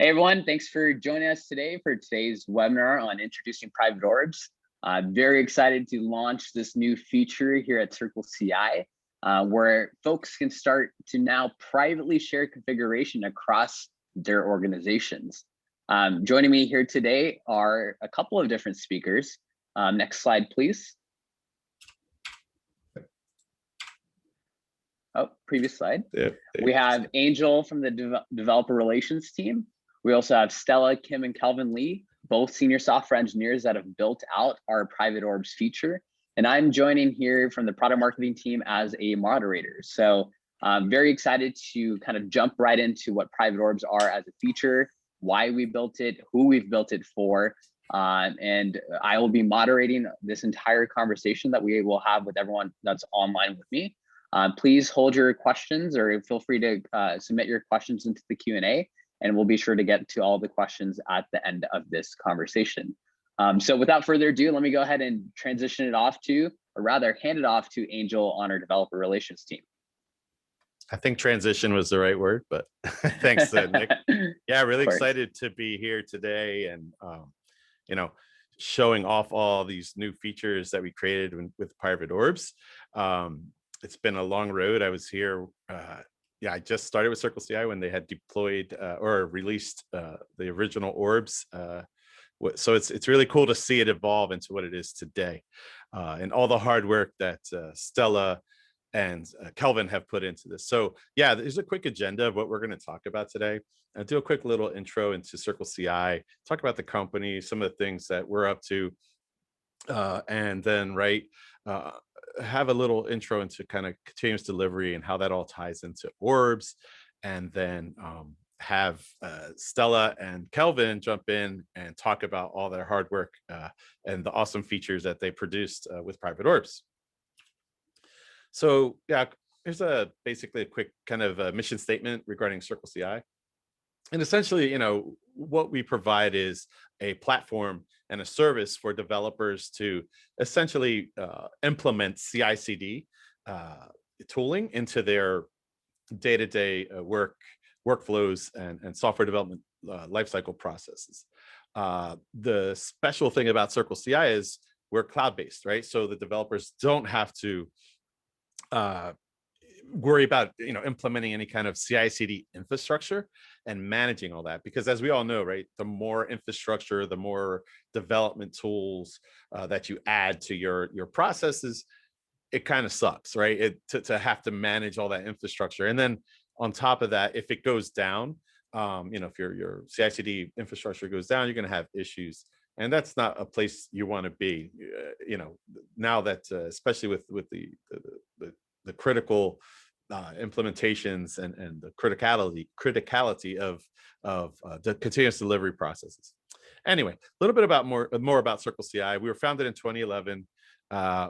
Hey everyone, thanks for joining us today for today's webinar on introducing private orbs. I'm very excited to launch this new feature here at CircleCI, where folks can start to now privately share configuration across their organizations. Joining me here today are a couple of different speakers. Next slide, please. Oh, previous slide. Yeah, we have Angel from the developer relations team. We also have Stella, Kim, and Kelvin Lee, both senior software engineers that have built out our private orbs feature. And I'm joining here from the product marketing team as a moderator. So I'm very excited to kind of jump right into what private orbs are as a feature, why we built it, who we've built it for. And I will be moderating this entire conversation that we will have with everyone that's online with me. Please hold your questions, or feel free to submit your questions into the Q&A, and we'll be sure to get to all the questions at the end of this conversation. So without further ado, let me go ahead and transition it off to, or rather hand it off to Angel on our developer relations team. I think transition was the right word, but thanks, Nick. Yeah, really excited to be here today and, showing off all these new features that we created with private orbs. It's been a long road. I was here. I just started with CircleCI when they had deployed or released the original orbs. So it's really cool to see it evolve into what it is today, and all the hard work that Stella and Kelvin have put into this. So yeah, there's a quick agenda of what we're going to talk about today. I'll do a quick little intro into CircleCI, talk about the company, some of the things that we're up to, and then have a little intro into kind of continuous delivery and how that all ties into orbs, and then have Stella and Kelvin jump in and talk about all their hard work and the awesome features that they produced with private orbs. So yeah, here's basically a quick kind of mission statement regarding CircleCI. And essentially, what we provide is a platform and a service for developers to essentially implement CI/CD tooling into their day-to-day workflows and software development lifecycle processes. The special thing about CircleCI is we're cloud-based, right? So the developers don't have to worry about implementing any kind of CI/CD infrastructure and managing all that, because as we all know, right, the more infrastructure, the more development tools that you add to your processes, it kind of sucks, right? To have to manage all that infrastructure. And then on top of that, if it goes down, if your CI/CD infrastructure goes down, you're going to have issues. And that's not a place you want to be, now that especially with the critical implementations and the criticality of the continuous delivery processes. Anyway, a little bit about more about CircleCI. We were founded in 2011.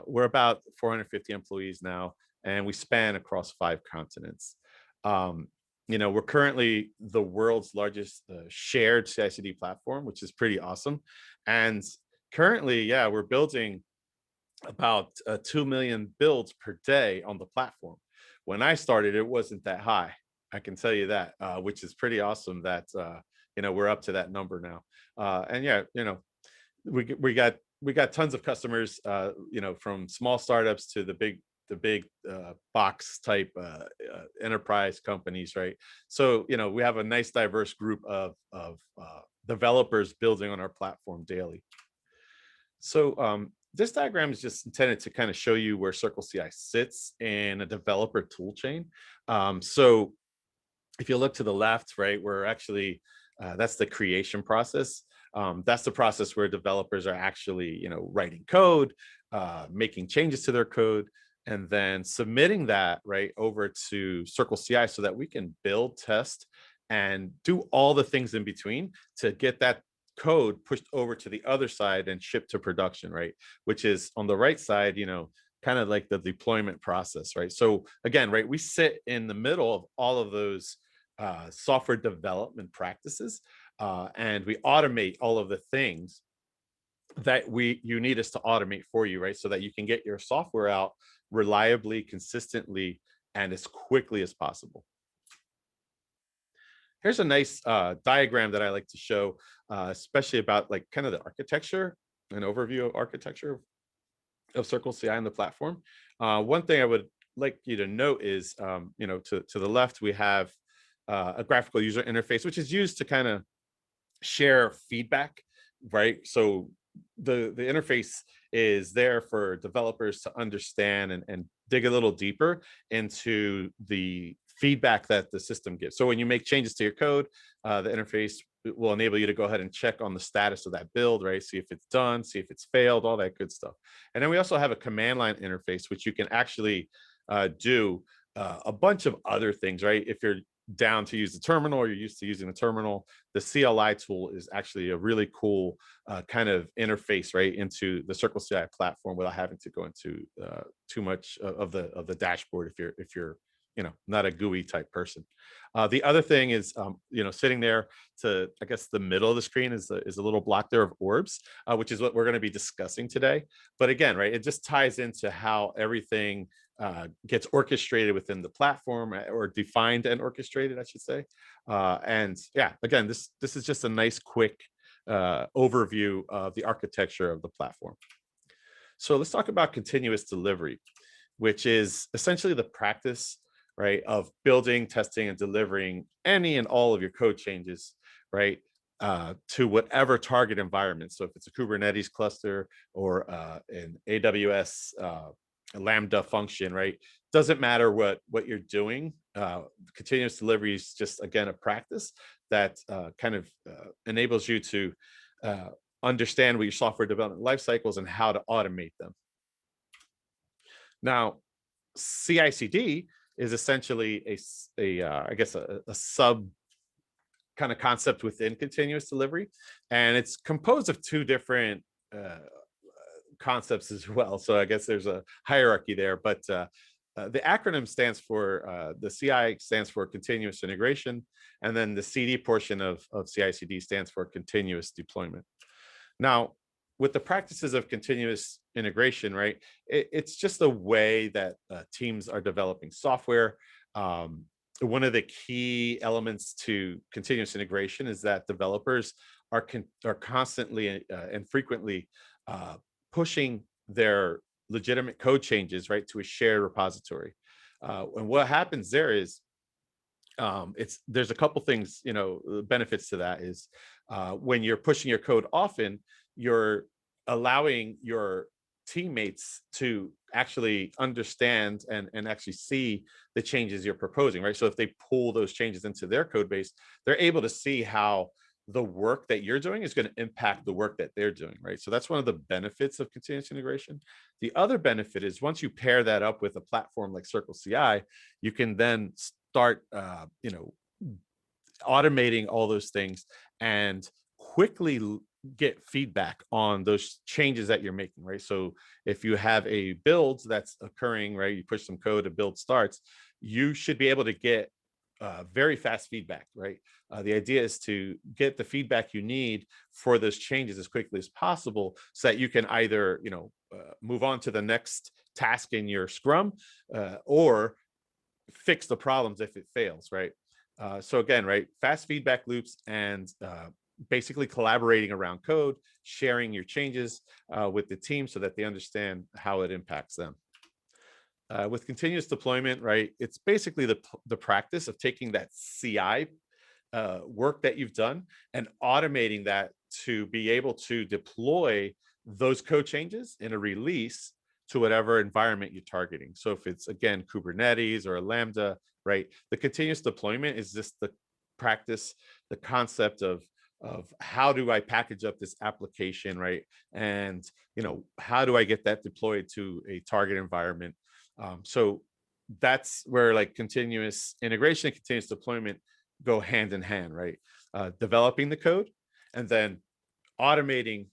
We're about 450 employees now, and we span across 5 continents. We're currently the world's largest shared CI/CD platform, which is pretty awesome. And currently, we're building about 2 million builds per day on the platform. When I started, it wasn't that high. I can tell you that, which is pretty awesome that we're up to that number now. We got tons of customers, from small startups to the big box type enterprise companies, right? So we have a nice diverse group of developers building on our platform daily. So this diagram is just intended to kind of show you where CircleCI sits in a developer toolchain. So if you look to the left, right, we're actually that's the creation process. That's the process where developers are actually writing code, making changes to their code, and then submitting that right over to CircleCI so that we can build, test, and do all the things in between to get that code pushed over to the other side and shipped to production, right? Which is on the right side, kind of like the deployment process, right? So again, right, we sit in the middle of all of those software development practices, and we automate all of the things that you need us to automate for you, right? So that you can get your software out reliably, consistently, and as quickly as possible. here's a nice diagram that I like to show, especially about like kind of the architecture, an overview of architecture of CircleCI and the platform. One thing I would like you to note is, to the left, we have a graphical user interface, which is used to kind of share feedback, right? So the interface is there for developers to understand and dig a little deeper into the feedback that the system gives. So when you make changes to your code, the interface will enable you to go ahead and check on the status of that build, right? See if it's done, see if it's failed, all that good stuff. And then we also have a command line interface, which you can actually do a bunch of other things, right? If you're down to use the terminal or you're used to using the terminal, the CLI tool is actually a really cool kind of interface right into the CircleCI platform without having to go into too much of the dashboard if you're not a GUI type person. The other thing is sitting there to, I guess, the middle of the screen is a little block there of Orbs, which is what we're going to be discussing today. But again, right, it just ties into how everything gets orchestrated within the platform, or defined and orchestrated, I should say. And yeah, again, this is just a nice quick overview of the architecture of the platform. So let's talk about continuous delivery, which is essentially the practice, right, of building, testing, and delivering any and all of your code changes, right, to whatever target environment. So if it's a Kubernetes cluster or an AWS Lambda function, right? Doesn't matter what you're doing. Continuous delivery is just, again, a practice that kind of enables you to understand what your software development life cycles and how to automate them. Now, CI/CD is essentially I guess a sub kind of concept within continuous delivery, and it's composed of two different concepts as well. So I guess there's a hierarchy there, but the acronym stands for, the CI stands for continuous integration, and then the CD portion of CI/CD stands for continuous deployment. Now, with the practices of continuous integration, right, it's just the way that teams are developing software. One of the key elements to continuous integration is that developers are constantly and frequently pushing their legitimate code changes, right, to a shared repository. And what happens there is there's a couple things, benefits to that is when you're pushing your code often, you're allowing your teammates to actually understand and actually see the changes you're proposing, right? So if they pull those changes into their code base, they're able to see how the work that you're doing is going to impact the work that they're doing, right? So that's one of the benefits of continuous integration. The other benefit is once you pair that up with a platform like CircleCI, you can then start, automating all those things and quickly get feedback on those changes that you're making, right? So if you have a build that's occurring, right, you push some code, a build starts, you should be able to get very fast feedback, right? The idea is to get the feedback you need for those changes as quickly as possible so that you can either, move on to the next task in your Scrum or fix the problems if it fails, right? So again, right, fast feedback loops and basically collaborating around code, sharing your changes with the team so that they understand how it impacts them. With continuous deployment, right, it's basically the practice of taking that CI work that you've done and automating that to be able to deploy those code changes in a release to whatever environment you're targeting. So if it's, again, Kubernetes or a Lambda, right, the continuous deployment is just the practice, the concept of how do I package up this application, right? And, how do I get that deployed to a target environment? So that's where like continuous integration and continuous deployment go hand in hand, right? Developing the code and then automating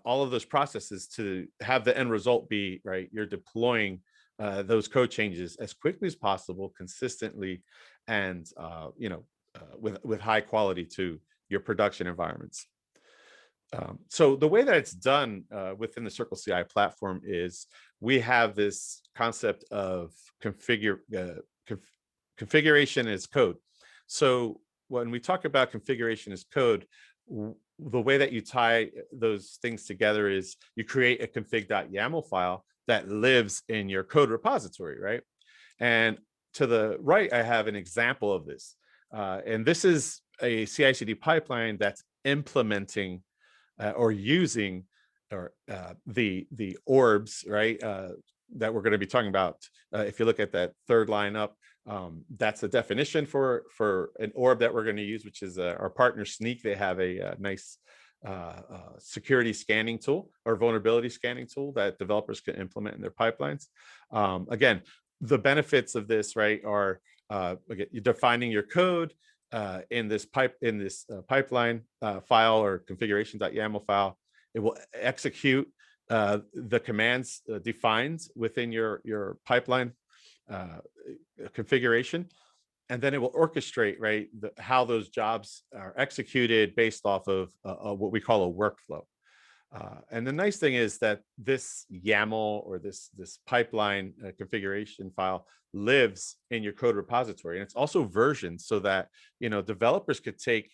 all of those processes to have the end result be, right, you're deploying those code changes as quickly as possible, consistently, and with high quality to your production environments. So the way that it's done within the CircleCI platform is we have this concept of configuration as code. So when we talk about configuration as code, the way that you tie those things together is you create a config.yaml file that lives in your code repository, right? And to the right, I have an example of this. And this is a CI/CD pipeline that's implementing or using the orbs, right? That we're going to be talking about. If you look at that third line up, that's the definition for an orb that we're going to use, which is our partner Sneak. They have a nice security scanning tool or vulnerability scanning tool that developers can implement in their pipelines. Again, the benefits of this, right, are again, you're defining your code in this pipeline file or configuration.yaml file. It will execute the commands defined within your pipeline configuration, and then it will orchestrate, right, how those jobs are executed based off of what we call a workflow. And the nice thing is that this YAML or this pipeline configuration file lives in your code repository, and it's also versioned so that developers could take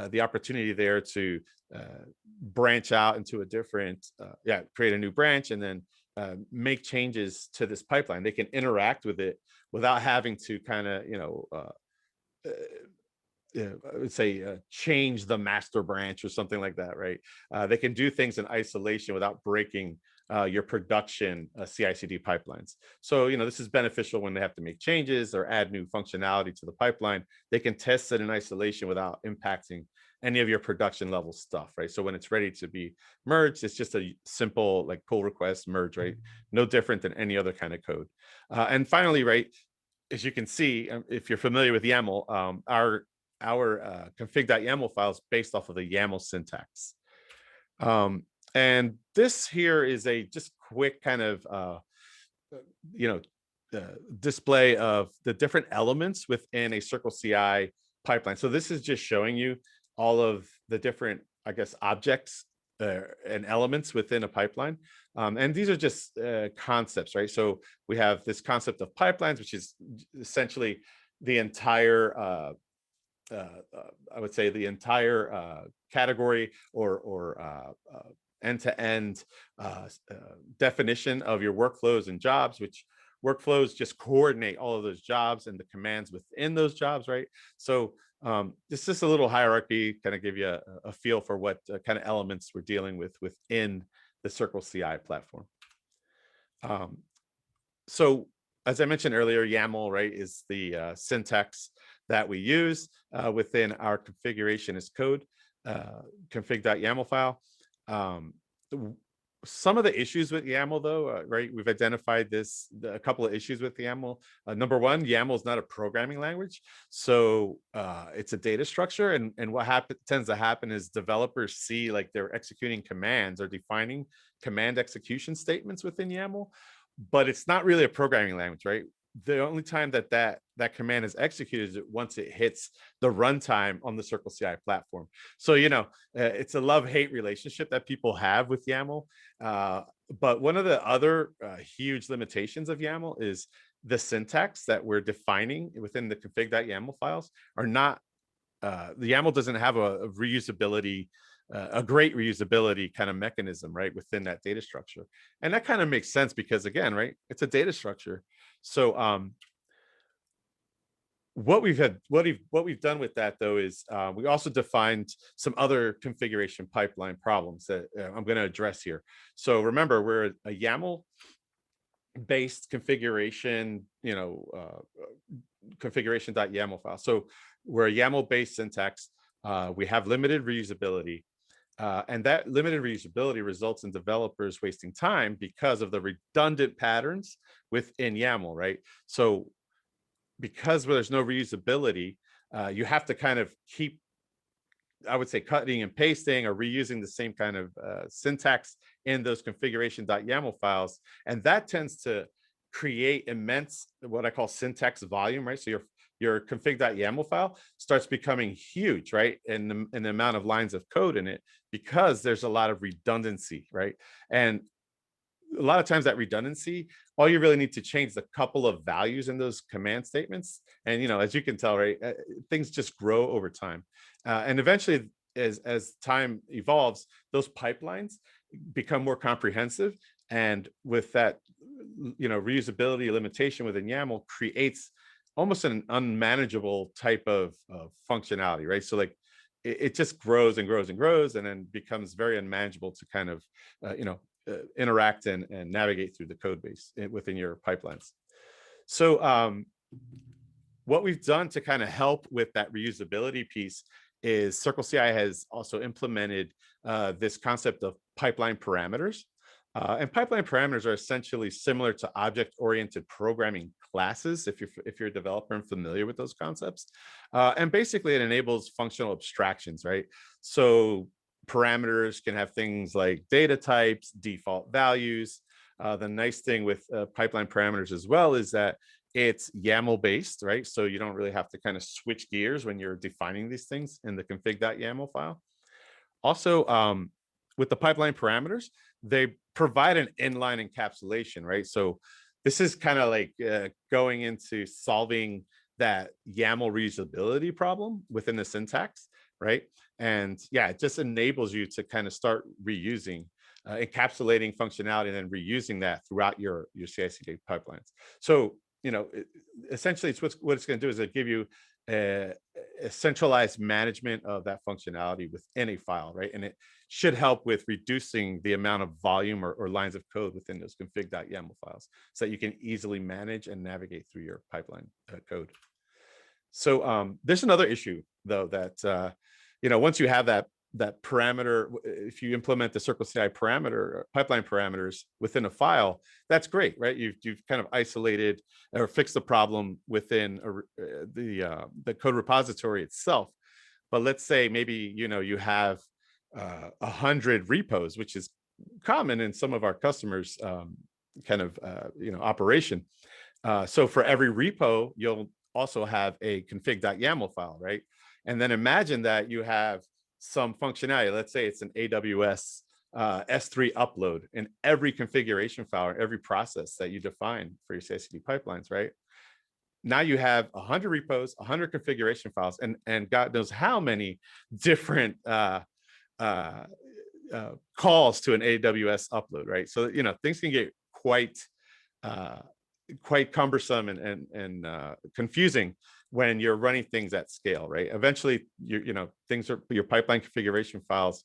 the opportunity there to branch out into a different, create a new branch and then make changes to this pipeline. They can interact with it without having to kind of, I would say change the master branch or something like that, right? They can do things in isolation without breaking your production CI/CD pipelines. So, this is beneficial when they have to make changes or add new functionality to the pipeline. They can test it in isolation without impacting any of your production level stuff, right? So when it's ready to be merged, it's just a simple like pull request merge, right? No different than any other kind of code. And finally, right, as you can see, if you're familiar with YAML, our config.yaml file is based off of the YAML syntax. And this here is a just quick kind of, display of the different elements within a CircleCI pipeline. So this is just showing you all of the different, I guess, objects and elements within a pipeline. And these are just concepts, right? So we have this concept of pipelines, which is essentially the entire, I would say the entire category or end-to-end definition of your workflows and jobs, which workflows just coordinate all of those jobs and the commands within those jobs, right? So it's just a little hierarchy, kind of give you a feel for what kind of elements we're dealing with within the CircleCI platform. So as I mentioned earlier, YAML, right, is the syntax that we use within our configuration as code config.yaml file. Some of the issues with YAML, though, right, we've identified a couple of issues with YAML. Number one, YAML is not a programming language, so it's a data structure. And what tends to happen is developers see like they're executing commands or defining command execution statements within YAML, but it's not really a programming language, right? The only time that command is executed is once it hits the runtime on the CircleCI platform. So, it's a love-hate relationship that people have with YAML. But one of the other huge limitations of YAML is the syntax that we're defining within the config.yaml files are not, the YAML doesn't have a reusability, a great reusability kind of mechanism, right, within that data structure. And that kind of makes sense because, again, right, it's a data structure. So what we've done with that, though, is we also defined some other configuration pipeline problems that I'm going to address here. So remember, we're a YAML based configuration, configuration.yaml file. So we're a YAML based syntax. We have limited reusability. And that limited reusability results in developers wasting time because of the redundant patterns within YAML, right? So because there's no reusability, you have to kind of keep, I would say, cutting and pasting or reusing the same kind of syntax in those configuration.yaml files. And that tends to create immense, what I call syntax volume, right? So your config.yaml file starts becoming huge, right? In the amount of lines of code in it, because there's a lot of redundancy, right? And a lot of times that redundancy, all you really need to change is a couple of values in those command statements. And, as you can tell, right, things just grow over time. And eventually, as time evolves, those pipelines become more comprehensive. And with that, reusability limitation within YAML creates almost an unmanageable type of functionality, right? So like it just grows and grows and grows, and then becomes very unmanageable to kind of, interact and navigate through the code base within your pipelines. So what we've done to kind of help with that reusability piece is CircleCI has also implemented this concept of pipeline parameters. And pipeline parameters are essentially similar to object-oriented programming classes, if you're a developer and familiar with those concepts. And basically, it enables functional abstractions, right? So parameters can have things like data types, default values. The nice thing with pipeline parameters as well is that it's YAML based, right? So you don't really have to kind of switch gears when you're defining these things in the config.yaml file. Also, with the pipeline parameters, they provide an inline encapsulation, right? So this is kind of like going into solving that YAML reusability problem within the syntax, right? And yeah, it just enables you to kind of start reusing, encapsulating functionality and then reusing that throughout your CI/CD pipelines. So, essentially it's what it's going to do is it give you a centralized management of that functionality within a file, right? And it should help with reducing the amount of volume or lines of code within those config.yaml files so that you can easily manage and navigate through your pipeline code. So there's another issue though that, once you have that parameter, if you implement the CircleCI parameter pipeline parameters within a file, that's great, right? You've kind of isolated or fixed the problem within the code repository itself. But let's say maybe you have 100 repos, which is common in some of our customers' operation. So for every repo, you'll also have a config.yaml file, right? And then imagine that you have some functionality. Let's say it's an AWS S3 upload in every configuration file or every process that you define for your CI/CD pipelines, right? Now you have 100 repos, 100 configuration files, and God knows how many different calls to an AWS upload, right? So things can get quite cumbersome and confusing when you're running things at scale, right? Eventually, your pipeline configuration files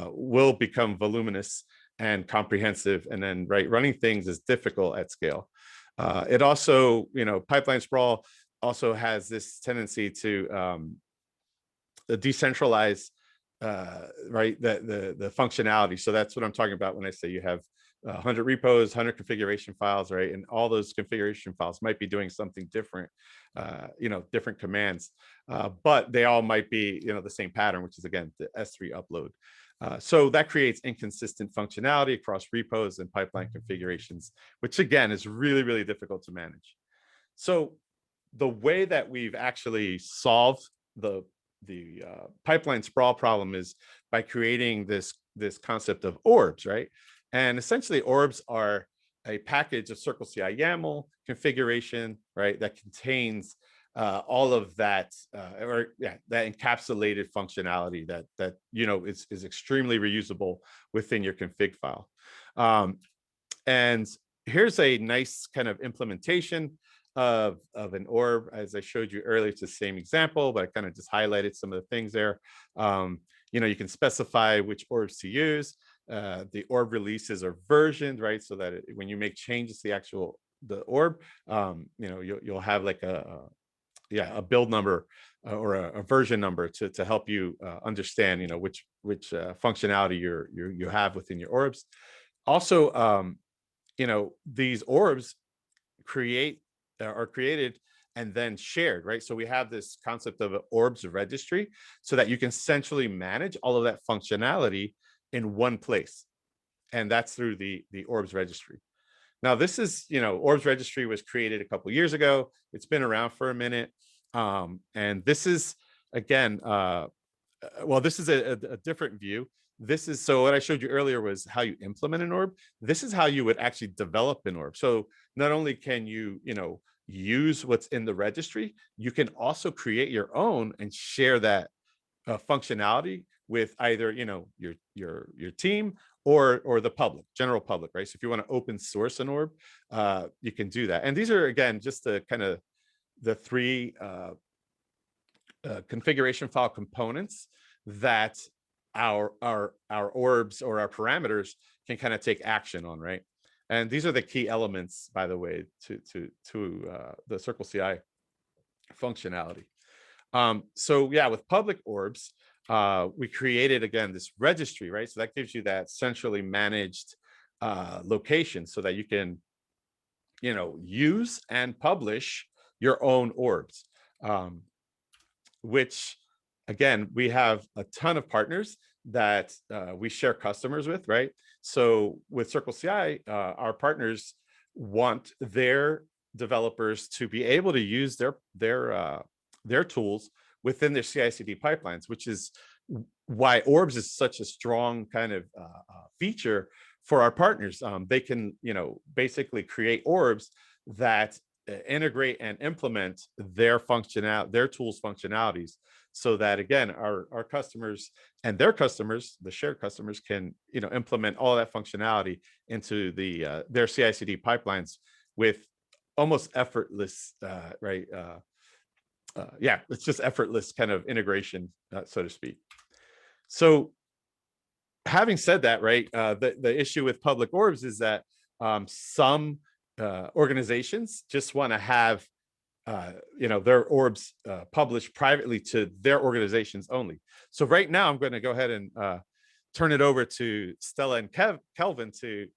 will become voluminous and comprehensive, and then running things is difficult at scale. It also, pipeline sprawl also has this tendency to decentralize, the functionality. So that's what I'm talking about when I say you have 100 repos, 100 configuration files, right? And all those configuration files might be doing something different, different commands, but they all might be, the same pattern, which is again, the S3 upload. So that creates inconsistent functionality across repos and pipeline configurations, which again, is really, really difficult to manage. So the way that we've actually solved the pipeline sprawl problem is by creating this concept of orbs, right? And essentially, orbs are a package of CircleCI YAML configuration, right, that contains all of that, that encapsulated functionality that is extremely reusable within your config file. And here's a nice kind of implementation of an orb. As I showed you earlier, it's the same example, but I kind of just highlighted some of the things there. You can specify which orbs to use. The orb releases are versioned, right? So that when you make changes to the orb, you'll have like a build number or a version number to help you understand, which functionality you have within your orbs. Also, these orbs are created and then shared, right? So we have this concept of an orbs registry so that you can centrally manage all of that functionality in one place. And that's through the orbs registry. Now, this is, orbs registry was created a couple of years ago. It's been around for a minute. And this is, again, this is a different view. this is, so what I showed you earlier was how you implement an orb. This is how you would actually develop an orb. So not only can you, use what's in the registry, you can also create your own and share that functionality with either, your team or the public, general public, right? So if you want to open source an orb, you can do that. And these are, again, just the kind of the three configuration file components that our orbs or our parameters can kind of take action on, right? And these are the key elements, by the way, to the CircleCI functionality. So yeah, with public orbs, we created, again, this registry, right? So that gives you that centrally managed location so that you can, use and publish your own orbs, which, again, we have a ton of partners that we share customers with, right? So with CircleCI, our partners want their developers to be able to use their tools within their CI/CD pipelines, which is why Orbs is such a strong kind of feature for our partners. They can, basically create Orbs that integrate and implement their tools functionalities, so that, again, our customers and their customers, the shared customers, can, implement all that functionality into their CI/CD pipelines with almost effortless, right? Yeah, it's just effortless kind of integration, so to speak. So having said that, right, the issue with public orbs is that some organizations just want to have their orbs published privately to their organizations only. So right now I'm going to go ahead and turn it over to Stella and Kelvin to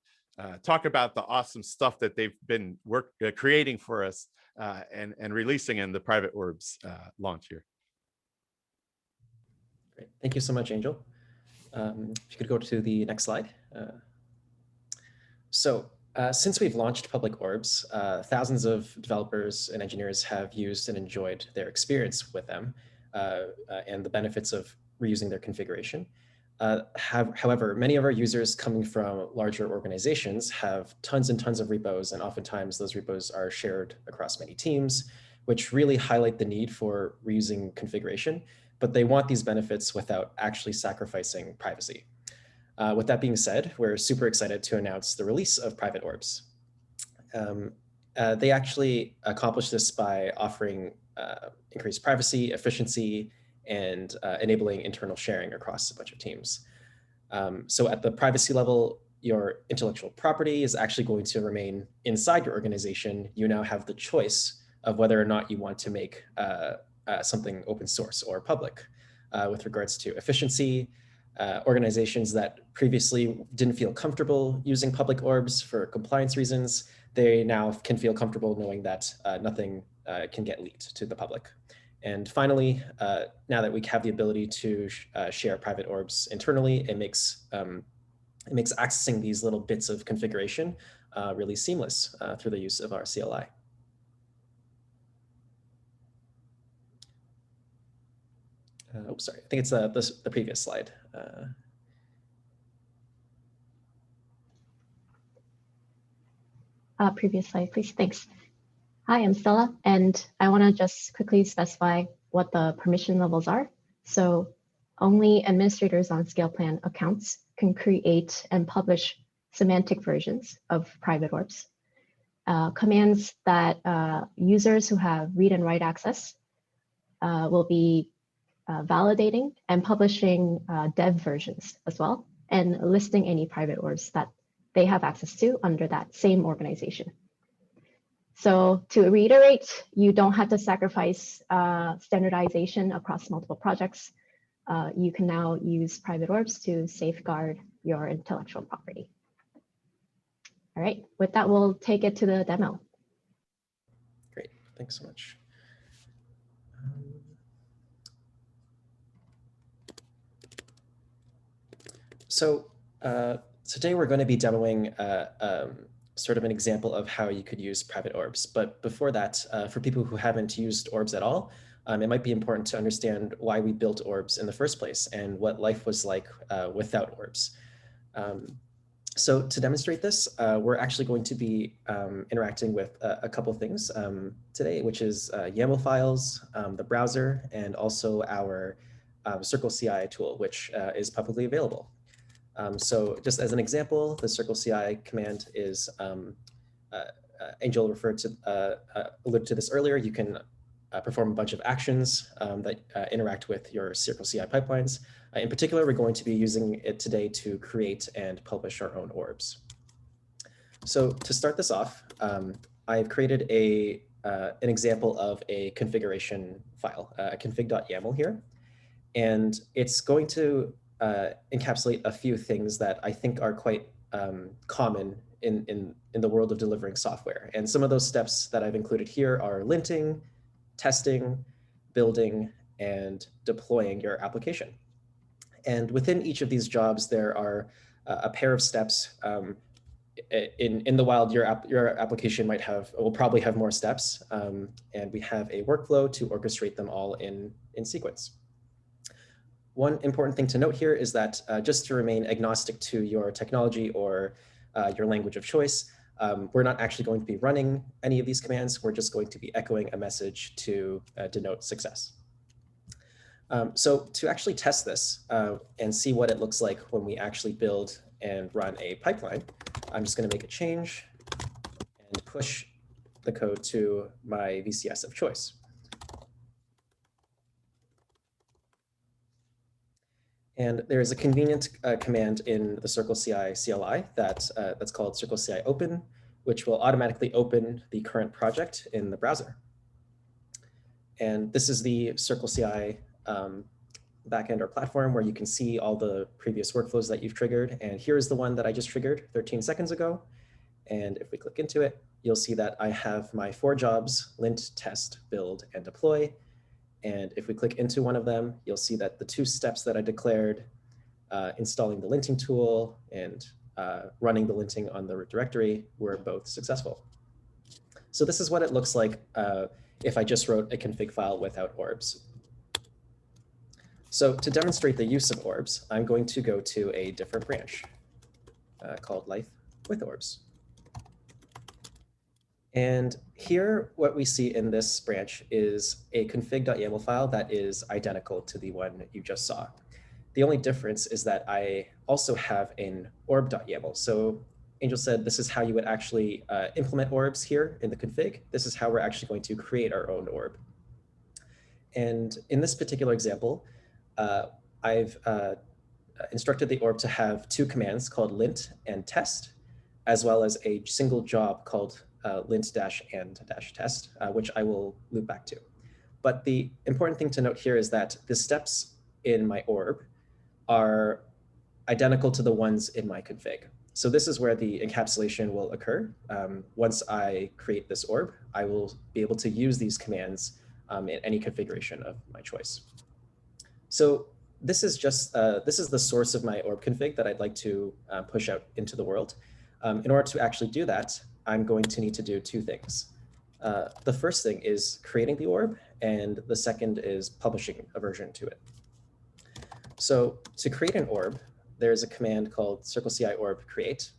talk about the awesome stuff that they've been creating for us and releasing in the private orbs launch here. Great. Thank you so much, Angel. If you could go to the next slide. Since we've launched public orbs, thousands of developers and engineers have used and enjoyed their experience with them and the benefits of reusing their configuration. However, many of our users coming from larger organizations have tons and tons of repos, and oftentimes those repos are shared across many teams, which really highlight the need for reusing configuration, but they want these benefits without actually sacrificing privacy. With that being said, we're super excited to announce the release of private orbs. They actually accomplish this by offering increased privacy, efficiency, and enabling internal sharing across a bunch of teams. So at the privacy level, your intellectual property is actually going to remain inside your organization. You now have the choice of whether or not you want to make something open source or public. With regards to efficiency, organizations that previously didn't feel comfortable using public orbs for compliance reasons, they now can feel comfortable knowing that nothing can get leaked to the public. And finally, now that we have the ability to share private orbs internally, it makes accessing these little bits of configuration really seamless through the use of our CLI. Oh, sorry, I think it's the previous slide. Previous slide, please. Thanks. Hi, I'm Stella, and I want to just quickly specify what the permission levels are. So only administrators on ScalePlan accounts can create and publish semantic versions of private orbs. Commands that users who have read and write access will be validating and publishing dev versions as well, and listing any private orbs that they have access to under that same organization. So to reiterate, you don't have to sacrifice standardization across multiple projects. You can now use private orbs to safeguard your intellectual property. All right, with that, we'll take it to the demo. Great, thanks so much. So today we're going to be demoing sort of an example of how you could use private orbs. But before that, for people who haven't used orbs at all, it might be important to understand why we built Orbs in the first place and what life was like without Orbs. So to demonstrate this, we're actually going to be interacting with a couple things today, which is YAML files, the browser, and also our CircleCI tool, which is publicly available. So just as an example, the CircleCI command is, Angel referred to, alluded to this earlier. You can perform a bunch of actions that interact with your CircleCI pipelines. In particular, we're going to be using it today to create and publish our own orbs. So to start this off, I've created an example of a configuration file, a config.yaml here. And it's going to encapsulate a few things that I think are quite common in the world of delivering software. And some of those steps that I've included here are linting, testing, building, and deploying your application. And within each of these jobs, there are a pair of steps. In the wild, your application will probably have more steps, and we have a workflow to orchestrate them all in sequence. One important thing to note here is that just to remain agnostic to your technology or your language of choice, we're not actually going to be running any of these commands. We're just going to be echoing a message to denote success. So to actually test this and see what it looks like when we actually build and run a pipeline, I'm just going to make a change and push the code to my VCS of choice. And there is a convenient command in the CircleCI CLI that's called CircleCI Open, which will automatically open the current project in the browser. And this is the CircleCI backend or platform where you can see all the previous workflows that you've triggered. And here's the one that I just triggered 13 seconds ago. And if we click into it, you'll see that I have my 4 jobs: lint, test, build, and deploy. And if we click into one of them, you'll see that the 2 steps that I declared, installing the linting tool and running the linting on the root directory, were both successful. So this is what it looks like if I just wrote a config file without Orbs. So to demonstrate the use of Orbs, I'm going to go to a different branch called Life with Orbs. And here, what we see in this branch is a config.yaml file that is identical to the one you just saw. The only difference is that I also have an orb.yaml. So Angel said this is how you would actually implement orbs here in the config. This is how we're actually going to create our own orb. And in this particular example, I've instructed the orb to have 2 commands called lint and test, as well as a single job called lint-and-test, which I will loop back to. But the important thing to note here is that the steps in my orb are identical to the ones in my config. So this is where the encapsulation will occur. Once I create this orb, I will be able to use these commands in any configuration of my choice. So this is just this is the source of my orb config that I'd like to push out into the world. In order to actually do that, I'm going to need to do 2 things. The first thing is creating the orb, and the second is publishing a version to it. So to create an orb, there's a command called CircleCI orb create.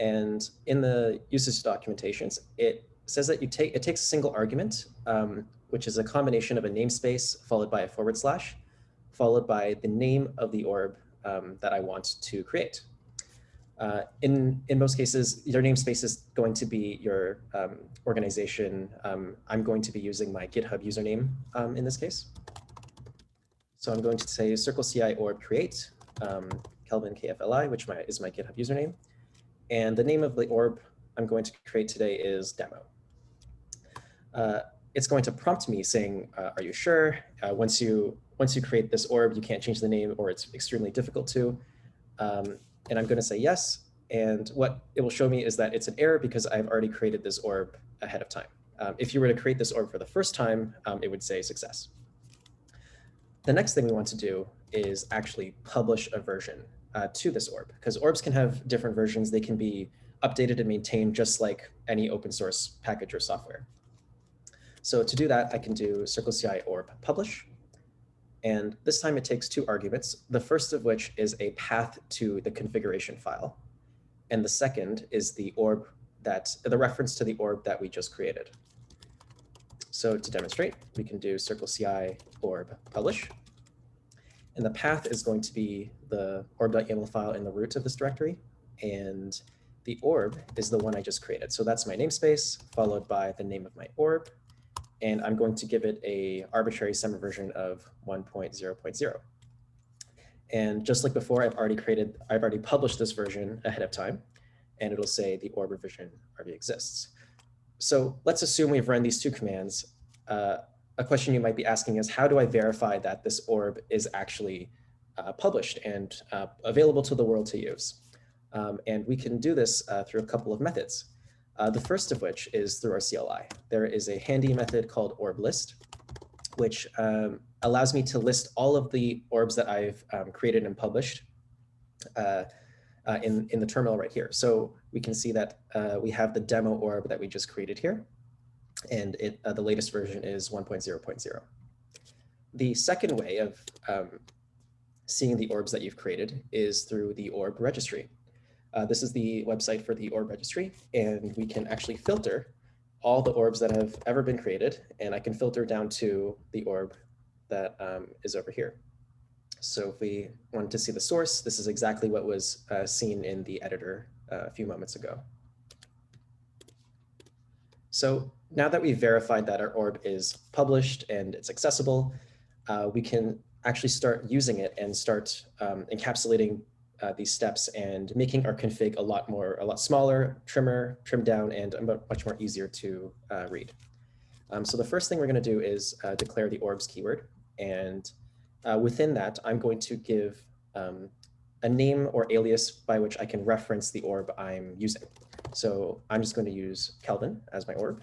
And in the usage documentations, it says that it takes a single argument, which is a combination of a namespace followed by a /, followed by the name of the orb that I want to create. In most cases, your namespace is going to be your organization. I'm going to be using my GitHub username in this case. So I'm going to say CircleCI orb create, Kelvin KFLI, which is my GitHub username. And the name of the orb I'm going to create today is demo. It's going to prompt me saying, are you sure? Once you create this orb, you can't change the name, or it's extremely difficult to. And I'm going to say yes. And what it will show me is that it's an error because I've already created this orb ahead of time. If you were to create this orb for the first time, it would say success. The next thing we want to do is actually publish a version to this orb, because orbs can have different versions. They can be updated and maintained just like any open source package or software. So to do that, I can do CircleCI Orb publish. And this time it takes two arguments, the first of which is a path to the configuration file. And the second is the orb the reference to the orb that we just created. So to demonstrate, we can do CircleCI Orb publish. And the path is going to be the orb.yaml file in the root of this directory. And the orb is the one I just created. So that's my namespace followed by the name of my orb. And I'm going to give it a arbitrary summer version of 1.0.0. And just like before, I've already published this version ahead of time, and it'll say the orb revision already exists. So let's assume we've run these two commands. A question you might be asking is, how do I verify that this orb is actually published and available to the world to use? And we can do this through a couple of methods. The first of which is through our CLI. There is a handy method called orb list, which allows me to list all of the orbs that I've created and published in the terminal right here. So we can see that we have the demo orb that we just created here, and the latest version is 1.0.0. The second way of seeing the orbs that you've created is through the orb registry. This is the website for the orb registry, and we can actually filter all the orbs that have ever been created, and I can filter down to the orb that is over here. So if we wanted to see the source, this is exactly what was seen in the editor a few moments ago. So now that we've verified that our orb is published and it's accessible, we can actually start using it and start encapsulating these steps and making our config a lot smaller, trimmed down, and much more easier to read. So the first thing we're going to do is declare the orbs keyword. And within that, I'm going to give a name or alias by which I can reference the orb I'm using. So I'm just going to use Kelvin as my orb.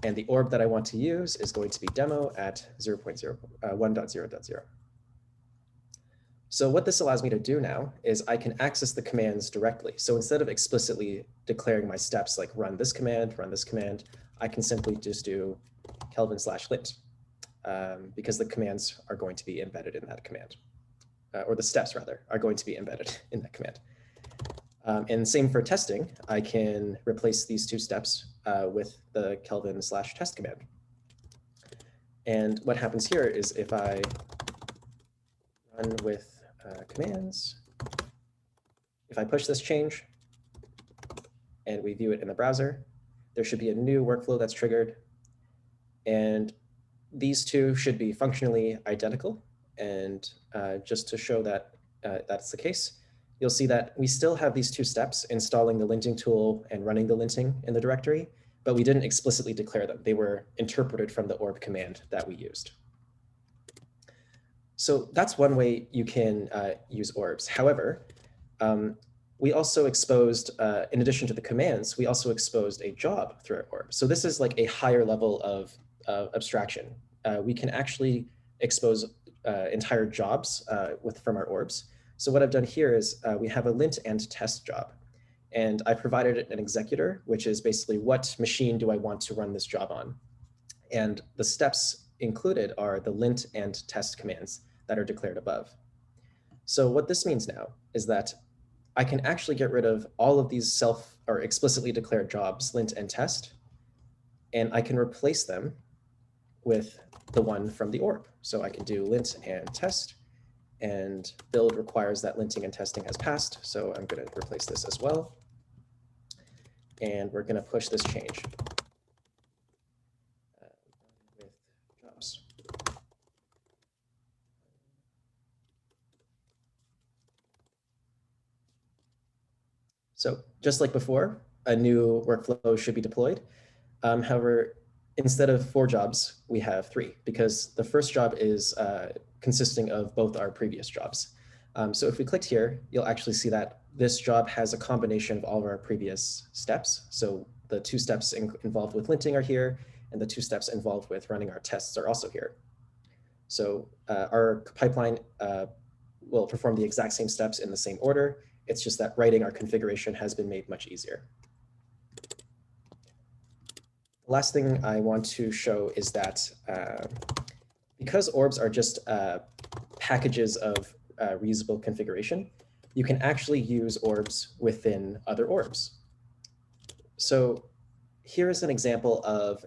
And the orb that I want to use is going to be demo at 1.0.0. So what this allows me to do now is I can access the commands directly. So instead of explicitly declaring my steps like run this command, I can simply just do Kelvin/lit because the commands are going to be embedded in that command, or the steps rather are going to be embedded in that command. And same for testing, I can replace these two steps with the Kelvin/test command. And what happens here is if I run with commands, if I push this change and we view it in the browser, there should be a new workflow that's triggered. And these two should be functionally identical. And just to show that that's the case, you'll see that we still have these two steps, installing the linting tool and running the linting in the directory, but we didn't explicitly declare them. They were interpreted from the orb command that we used. So that's one way you can use orbs. However, we also exposed, in addition to the commands, we also exposed a job through our orb. So this is like a higher level of abstraction. We can actually expose entire jobs from our orbs. So what I've done here is we have a lint and test job. And I provided an executor, which is basically what machine do I want to run this job on? And the steps included are the lint and test commands that are declared above. So what this means now is that I can actually get rid of all of these self or explicitly declared jobs, lint and test, and I can replace them with the one from the orb. So I can do lint and test, and build requires that linting and testing has passed. So I'm going to replace this as well. And we're going to push this change with jobs. So just like before, a new workflow should be deployed. However, instead of 4 jobs, we have 3, because the first job is consisting of both our previous jobs. So if we clicked here, you'll actually see that this job has a combination of all of our previous steps. So the 2 steps involved with linting are here, and the 2 steps involved with running our tests are also here. So our pipeline will perform the exact same steps in the same order. It's just that writing our configuration has been made much easier. The last thing I want to show is that because orbs are just packages of reusable configuration, you can actually use orbs within other orbs. So here is an example of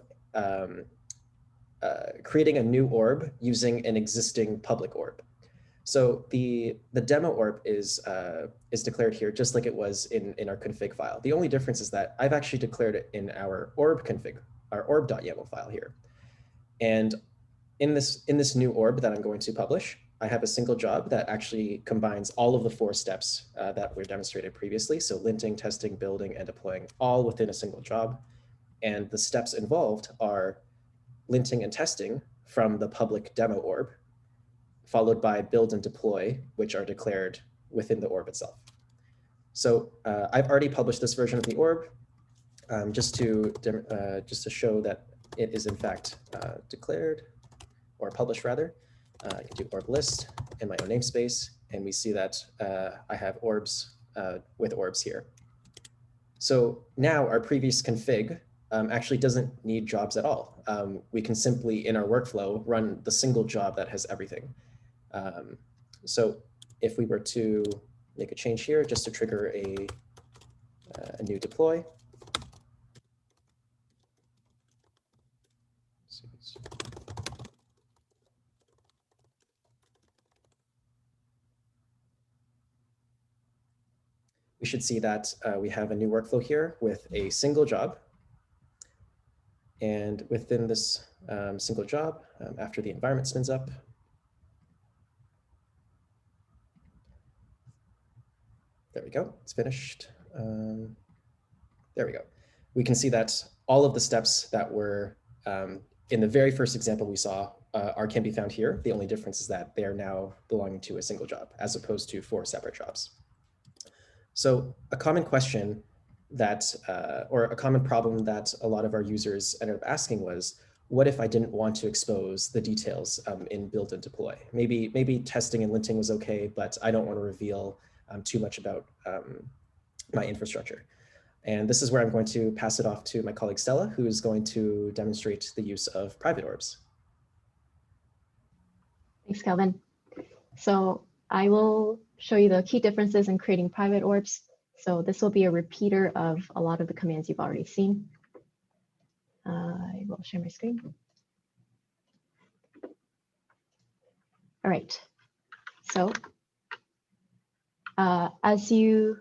creating a new orb using an existing public orb. So the demo orb is declared here just like it was in our config file. The only difference is that I've actually declared it in our orb config, our orb.yaml file here. And in this new orb that I'm going to publish, I have a single job that actually combines all of the 4 steps that were demonstrated previously. So linting, testing, building, and deploying all within a single job. And the steps involved are linting and testing from the public demo orb, followed by build and deploy, which are declared within the orb itself. So I've already published this version of the orb just to show that it is in fact declared, or published rather. I can do orb list in my own namespace, and we see that I have orbs with orbs here. So now our previous config actually doesn't need jobs at all. We can simply, in our workflow, run the single job that has everything. So if we were to make a change here just to trigger a new deploy, we should see that we have a new workflow here with a single job. And within this single job, after the environment spins up, there we go, it's finished. There we go. We can see that all of the steps that were in the very first example we saw can be found here. The only difference is that they are now belonging to a single job as opposed to 4 separate jobs. So a common question that, or a common problem that a lot of our users ended up asking was, what if I didn't want to expose the details in build and deploy? Maybe testing and linting was okay, but I don't want to reveal too much about my infrastructure. And this is where I'm going to pass it off to my colleague Stella, who is going to demonstrate the use of private orbs. Thanks, Kelvin. So I will show you the key differences in creating private orbs. So this will be a repeater of a lot of the commands you've already seen. I will share my screen. All right. So as you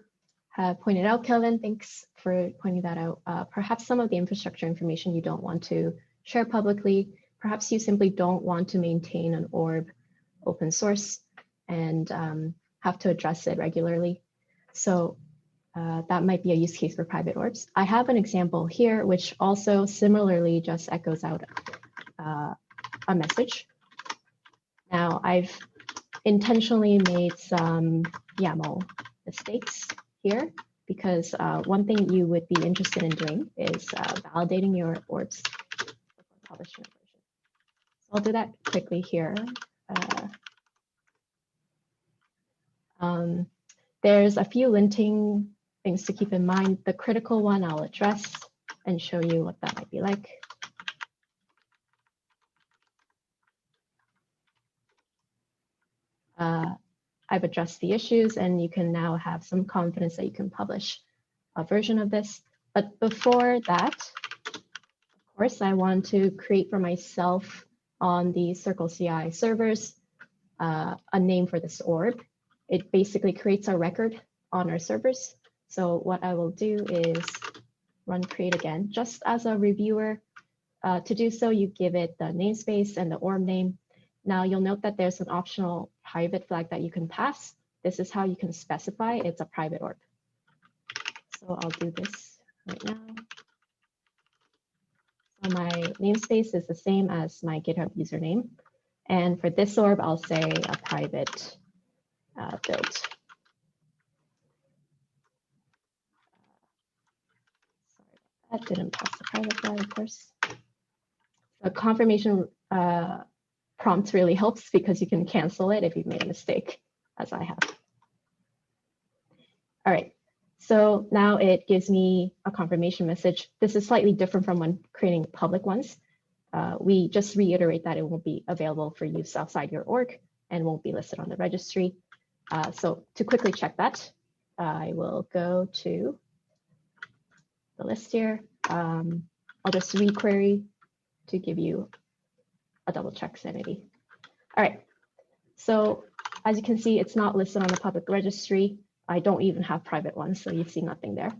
have pointed out, Kelvin, thanks for pointing that out. Perhaps some of the infrastructure information you don't want to share publicly. Perhaps you simply don't want to maintain an orb open source and have to address it regularly. So that might be a use case for private orbs. I have an example here, which also similarly just echoes out a message. Now, I've intentionally made some YAML mistakes here because one thing you would be interested in doing is validating your orbs before publishing a version. So I'll do that quickly here. There's a few linting things to keep in mind. The critical one I'll address and show you what that might be like. I've addressed the issues, and you can now have some confidence that you can publish a version of this. But before that, of course, I want to create for myself on the CircleCI servers a name for this orb. It basically creates a record on our servers. So what I will do is run create again, just as a reviewer. To do so, you give it the namespace and the orb name. Now you'll note that there's an optional private flag that you can pass. This is how you can specify it's a private orb. So I'll do this right now. So my namespace is the same as my GitHub username. And for this orb, I'll say a private build. Sorry, that didn't pass the private flag, of course. The confirmation prompt really helps because you can cancel it if you've made a mistake, as I have. All right, So now it gives me a confirmation message. This is slightly different from when creating public ones. We just reiterate that it won't be available for use outside your org and won't be listed on the registry. So to quickly check that, I will go to the list here. I'll just requery to give you a double check sanity. All right, so as you can see, it's not listed on the public registry. I don't even have private ones, so you see nothing there.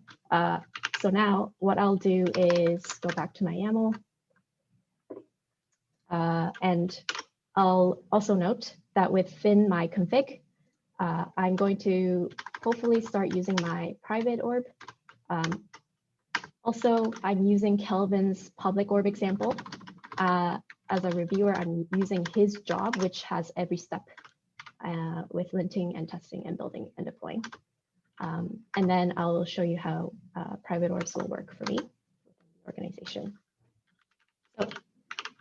So now what I'll do is go back to my YAML. And I'll also note that within my config, I'm going to hopefully start using my private orb. Also, I'm using Kelvin's public orb example. As a reviewer, I'm using his job, which has every step with linting and testing and building and deploying. And then I'll show you how private orbs will work for me within the organization. So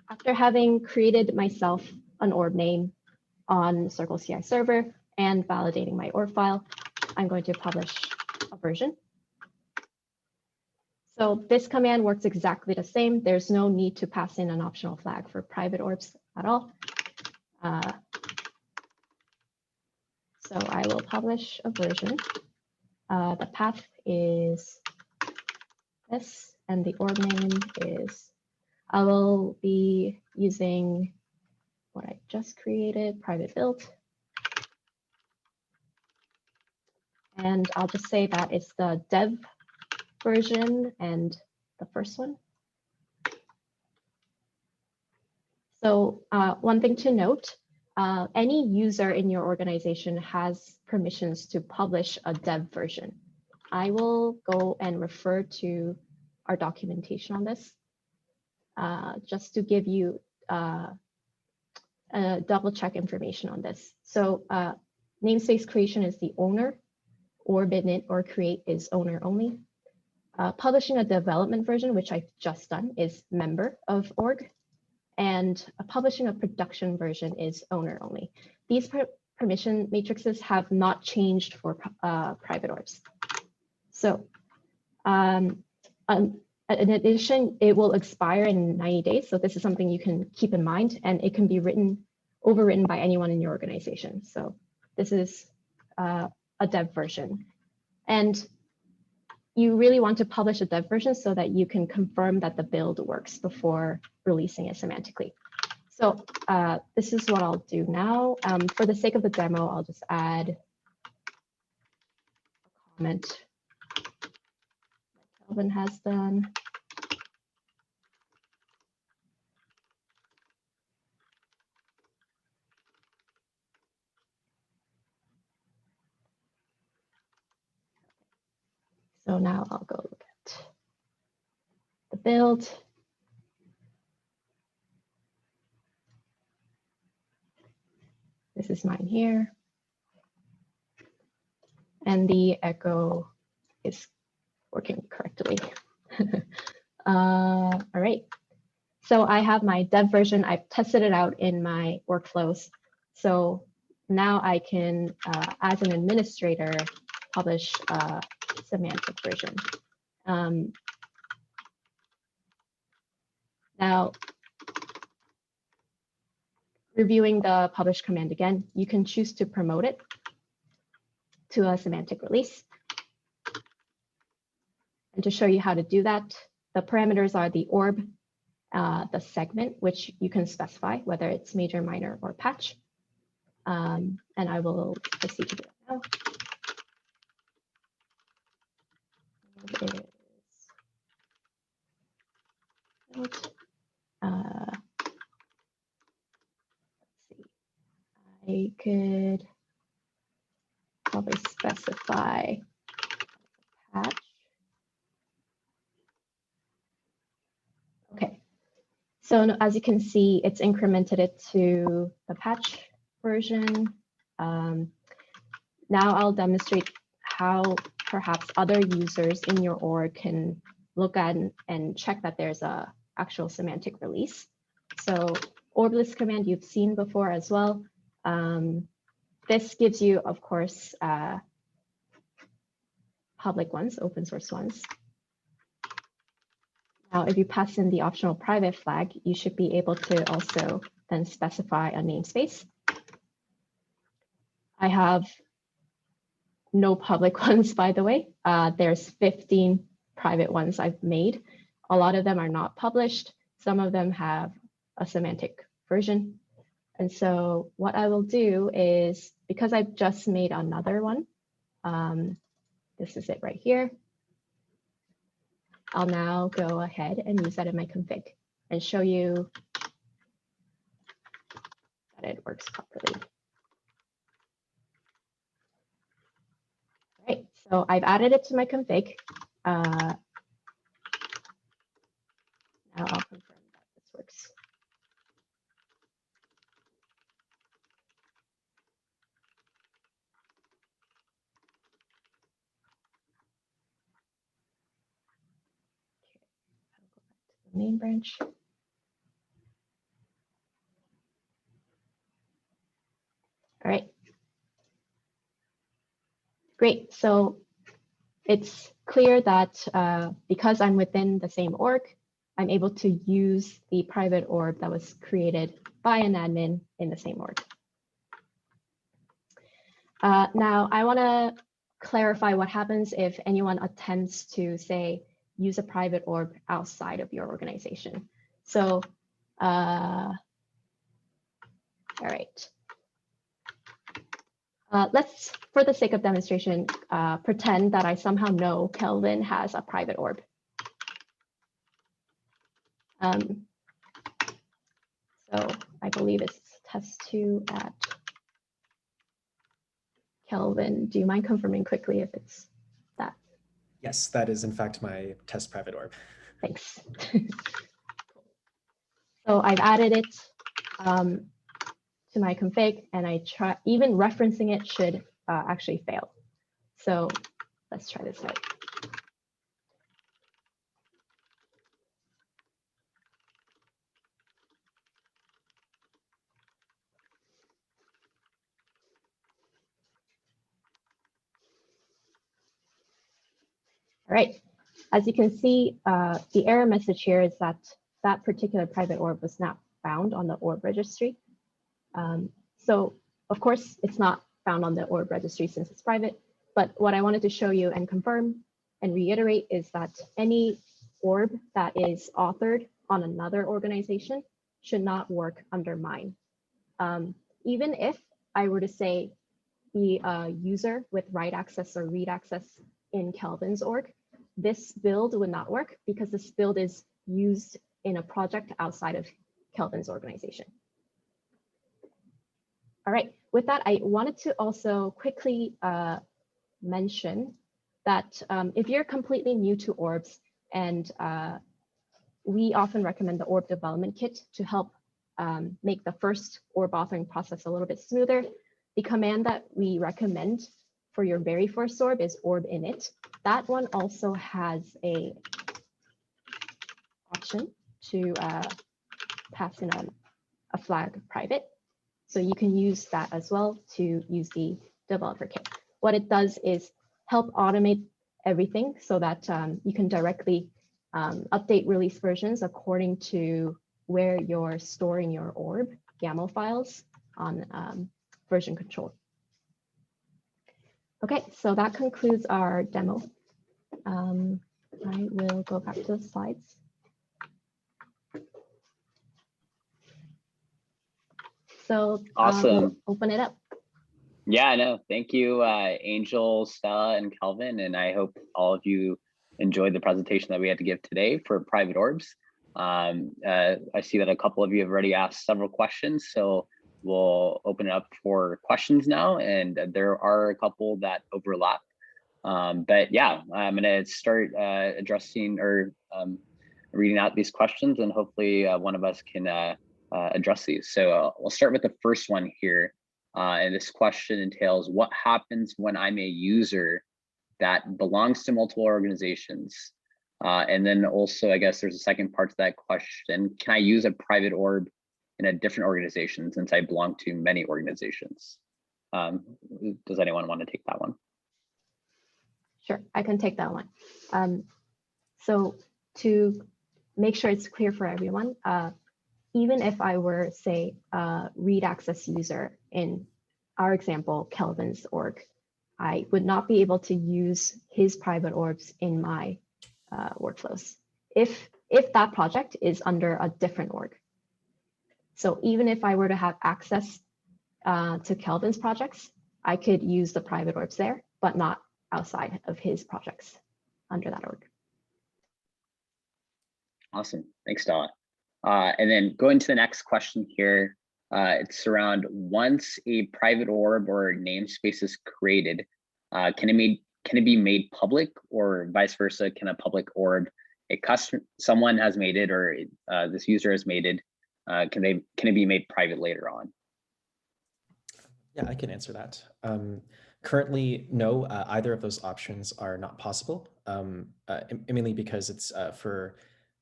after having created myself an orb name on CircleCI server and validating my orb file, I'm going to publish a version. So this command works exactly the same. There's no need to pass in an optional flag for private orbs at all. So I will publish a version. The path is this, and the orb name is, I will be using what I just created, private build. And I'll just say that it's the dev version and the first one. So one thing to note, any user in your organization has permissions to publish a dev version. I will go and refer to our documentation on this, just to give you double check information on this. So namespace creation is the owner, orb init or create is owner only. Publishing a development version, which I've just done, is member of org. And publishing a production version is owner only. These permission matrices have not changed for private orbs. So in addition, it will expire in 90 days. So this is something you can keep in mind, and it can be overwritten by anyone in your organization. So this is a dev version. And you really want to publish a dev version so that you can confirm that the build works before releasing it semantically. So this is what I'll do now. For the sake of the demo, I'll just add a comment that Kelvin has done. So now I'll go look at the build. This is mine here. And the echo is working correctly. All right. So I have my dev version. I've tested it out in my workflows. So now I can, as an administrator, publish a semantic version. Now, reviewing the publish command again, you can choose to promote it to a semantic release. And to show you how to do that, the parameters are the orb, the segment, which you can specify, whether it's major, minor, or patch. And I will proceed to do it now. Let's see, I could probably specify patch. Okay, so as you can see, it's incremented it to the patch version. Now I'll demonstrate how perhaps other users in your org can look at and check that there's a actual semantic release. So orb list command you've seen before as well. This gives you, of course, public ones, open source ones. Now, if you pass in the optional private flag, you should be able to also then specify a namespace. I have no public ones, by the way. There's 15 private ones I've made. A lot of them are not published. Some of them have a semantic version. And so what I will do is, because I've just made another one, this is it right here. I'll now go ahead and use that in my config and show you that it works properly. All right, so I've added it to my config. Now I'll confirm that this works. Main branch. All right. Great. So it's clear that because I'm within the same org, I'm able to use the private orb that was created by an admin in the same org. Now, I want to clarify what happens if anyone attempts to, say, use a private orb outside of your organization. So, all right. Let's, for the sake of demonstration, pretend that I somehow know Kelvin has a private orb. So I believe it's test2 at Kelvin. Do you mind confirming quickly if it's that? Yes, that is in fact my test private orb. Thanks. So I've added it to my config, and I try, even referencing it should actually fail. So let's try this out. All right, as you can see, the error message here is that that particular private orb was not found on the orb registry. So of course, it's not found on the orb registry since it's private, but what I wanted to show you and confirm and reiterate is that any orb that is authored on another organization should not work under mine. Even if I were to say be a user with write access or read access in Kelvin's org, this build would not work because this build is used in a project outside of Kelvin's organization. All right, with that, I wanted to also quickly mention that if you're completely new to Orbs, and we often recommend the Orb development kit to help make the first Orb authoring process a little bit smoother, the command that we recommend for your very first Orb is orb init. That one also has a option to pass in a flag private. So you can use that as well to use the developer kit. What it does is help automate everything so that you can directly update release versions according to where you're storing your orb YAML files on version control. Okay, so that concludes our demo. I will go back to the slides. So awesome. We'll open it up. Yeah, no, thank you, Angel, Stella, and Kelvin. And I hope all of you enjoyed the presentation that we had to give today for private orbs. I see that a couple of you have already asked several questions, so we'll open it up for questions now. And there are a couple that overlap. But yeah, I'm going to start addressing or reading out these questions, and hopefully one of us can address these. So we'll start with the first one here. And this question entails, what happens when I'm a user that belongs to multiple organizations? And then also, I guess there's a second part to that question. Can I use a private orb in a different organization since I belong to many organizations? Does anyone want to take that one? Sure, I can take that one. So to make sure it's clear for everyone, even if I were, say, a read access user in our example, Kelvin's org, I would not be able to use his private orbs in my workflows if that project is under a different org. So even if I were to have access to Kelvin's projects, I could use the private orbs there, but not outside of his projects under that org. Awesome, thanks, Stella. And then going to the next question here, it's around once a private orb or namespace is created, can it be made public, or vice versa? Can a public orb, someone has made it, or this user has made it, can it be made private later on? Yeah, I can answer that. Currently, no, either of those options are not possible, mainly because it's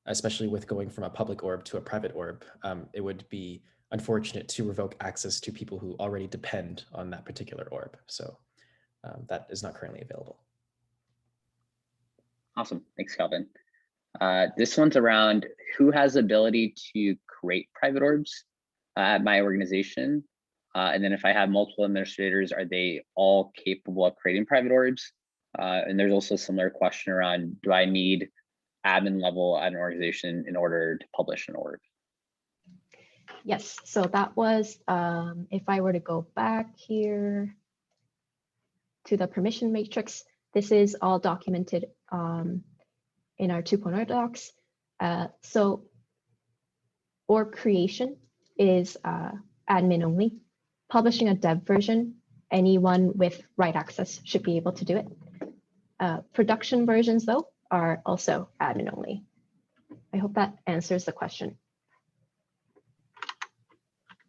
especially with going from a public orb to a private orb, it would be unfortunate to revoke access to people who already depend on that particular orb. So that is not currently available. Awesome, thanks, Kelvin. This one's around who has the ability to create private orbs at my organization. And then if I have multiple administrators, are they all capable of creating private orbs? And there's also a similar question around, do I need admin level at an organization in order to publish an orb? Yes, so that was, if I were to go back here to the permission matrix, this is all documented in our 2.0 docs. So orb creation is admin only. Publishing a dev version, anyone with write access should be able to do it. Production versions, though, are also admin only. I hope that answers the question.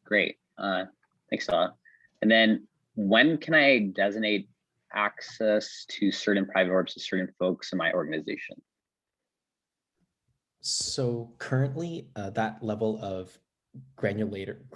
Great, thanks, Stella. And then when can I designate access to certain private orbs to certain folks in my organization? So currently, that level of granularity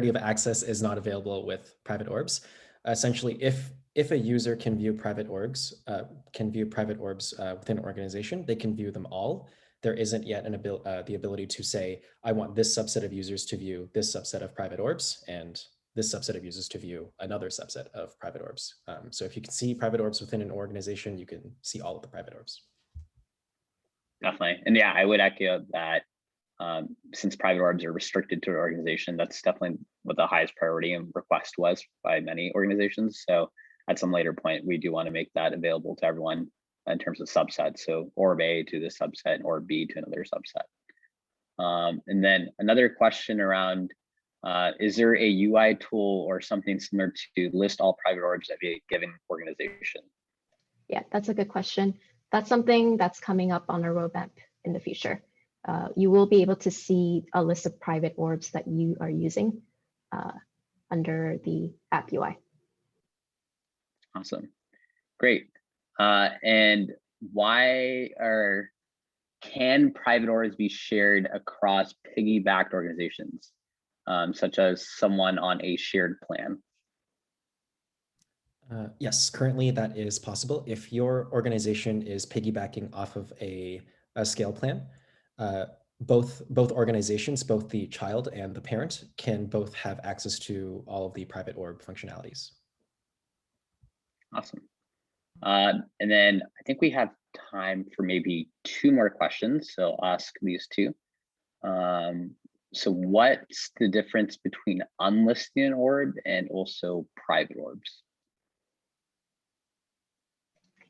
of access is not available with private orbs. Essentially, if a user can view private orbs within an organization, they can view them all. There isn't yet the ability to say, I want this subset of users to view this subset of private orbs, and this subset of users to view another subset of private orbs. So if you can see private orbs within an organization, you can see all of the private orbs. Definitely, and yeah, I would echo that. Since private orbs are restricted to an organization, that's definitely what the highest priority and request was by many organizations. So at some later point, we do want to make that available to everyone in terms of subsets. So Orb A to this subset, and Orb B to another subset. And then another question around, is there a UI tool or something similar to list all private orbs at a given organization? Yeah, that's a good question. That's something that's coming up on our roadmap in the future. You will be able to see a list of private orbs that you are using under the app UI. Awesome, great. And can private orbs be shared across piggybacked organizations, such as someone on a shared plan? Yes, currently that is possible. If your organization is piggybacking off of a scale plan, both organizations, both the child and the parent, can both have access to all of the private orb functionalities. Awesome. And then I think we have time for maybe 2 more questions, so I'll ask these 2. So what's the difference between unlisting an orb and also private orbs?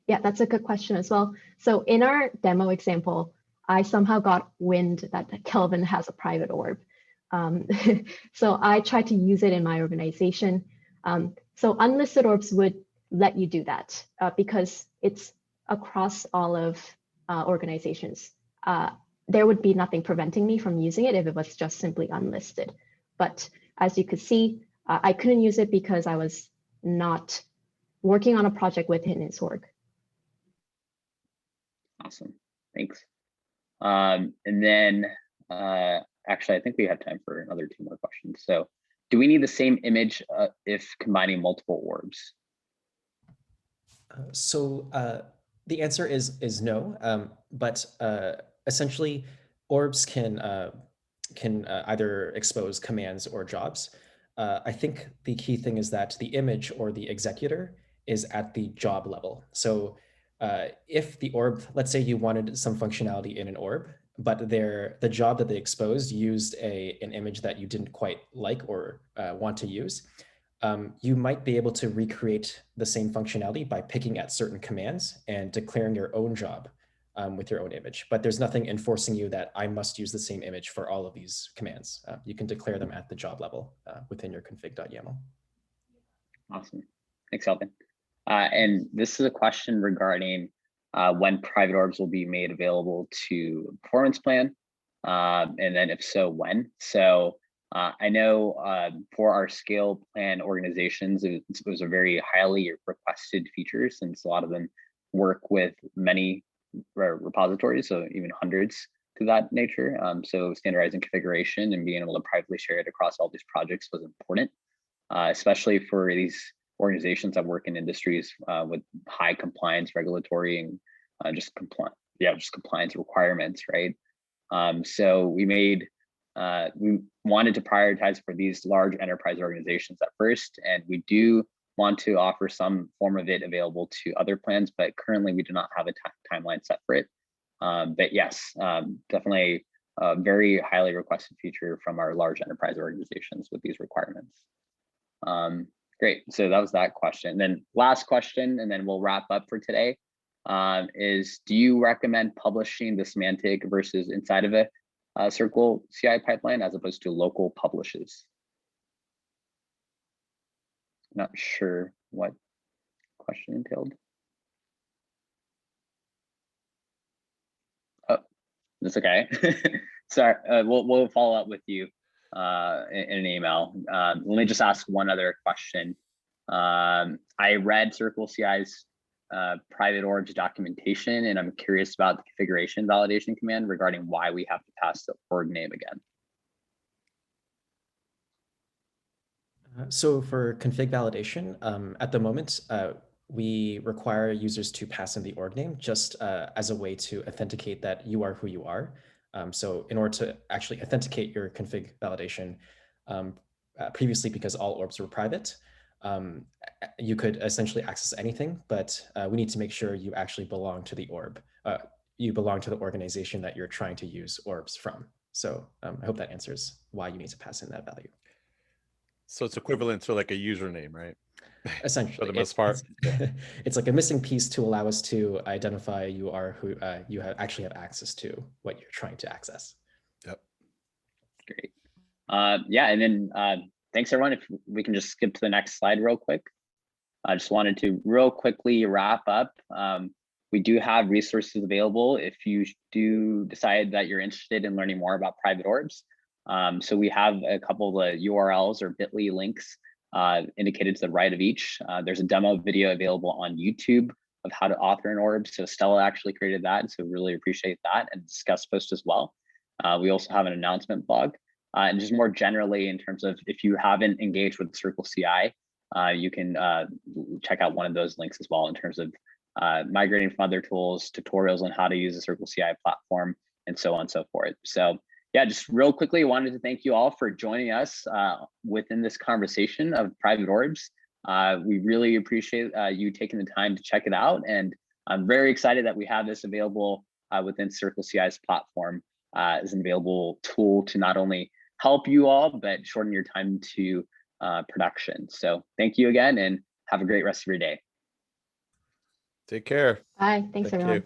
Yeah, that's a good question as well. So in our demo example, I somehow got wind that Kelvin has a private orb. So I tried to use it in my organization. So unlisted orbs would let you do that because it's across all of organizations. There would be nothing preventing me from using it if it was just simply unlisted. But as you could see, I couldn't use it because I was not working on a project within his org. Awesome, thanks. And then actually, I think we have time for another 2 more questions. So do we need the same image if combining multiple orbs? The answer is no, but essentially orbs can either expose commands or jobs. I think the key thing is that the image or the executor is at the job level. So if the orb, let's say you wanted some functionality in an orb, but the job that they exposed used an image that you didn't quite like or want to use, you might be able to recreate the same functionality by picking at certain commands and declaring your own job with your own image. But there's nothing enforcing you that I must use the same image for all of these commands. You can declare them at the job level within your config.yaml. Awesome. Thanks, Alvin. And this is a question regarding when private orbs will be made available to performance plan, and then if so, when. So I know for our scale plan organizations, it was a very highly requested feature, since a lot of them work with many repositories, so even hundreds to that nature. So standardizing configuration and being able to privately share it across all these projects was important, especially for these organizations that work in industries with high compliance regulatory and just compliance requirements, right? So we wanted to prioritize for these large enterprise organizations at first, and we do want to offer some form of it available to other plans, but currently we do not have a timeline set for it. But yes, definitely a very highly requested feature from our large enterprise organizations with these requirements. Great, so that was that question. Then last question, and then we'll wrap up for today, is do you recommend publishing the semantic versus inside of a CircleCI pipeline as opposed to local publishes? Not sure what question entailed. Oh, that's okay. Sorry, we'll follow up with you in an email. Let me just ask one other question. I read CircleCI's private orbs documentation, and I'm curious about the configuration validation command regarding why we have to pass the org name again. So for config validation, at the moment, we require users to pass in the org name just as a way to authenticate that you are who you are. So in order to actually authenticate your config validation, previously, because all orbs were private, you could essentially access anything, but we need to make sure you actually belong to the orb. You belong to the organization that you're trying to use orbs from. So I hope that answers why you need to pass in that value. So it's equivalent to like a username, right? Essentially, for the most part. It's like a missing piece to allow us to identify you are who you actually have access to what you're trying to access. Yep. Great. Yeah, and then thanks everyone. If we can just skip to the next slide real quick. I just wanted to real quickly wrap up. We do have resources available if you do decide that you're interested in learning more about private orbs. So we have a couple of the URLs or bit.ly links indicated to the right of each. There's a demo video available on YouTube of how to author an orb. So Stella actually created that, so really appreciate that, and discuss post as well. We also have an announcement blog. And just more generally, in terms of if you haven't engaged with CircleCI, you can check out one of those links as well in terms of migrating from other tools, tutorials on how to use the CircleCI platform, and so on and so forth. So yeah, just real quickly, wanted to thank you all for joining us within this conversation of private orbs. We really appreciate you taking the time to check it out, and I'm very excited that we have this available within CircleCI's platform as an available tool to not only help you all, but shorten your time to production. So thank you again, and have a great rest of your day. Take care. Bye. Thanks, everyone. You.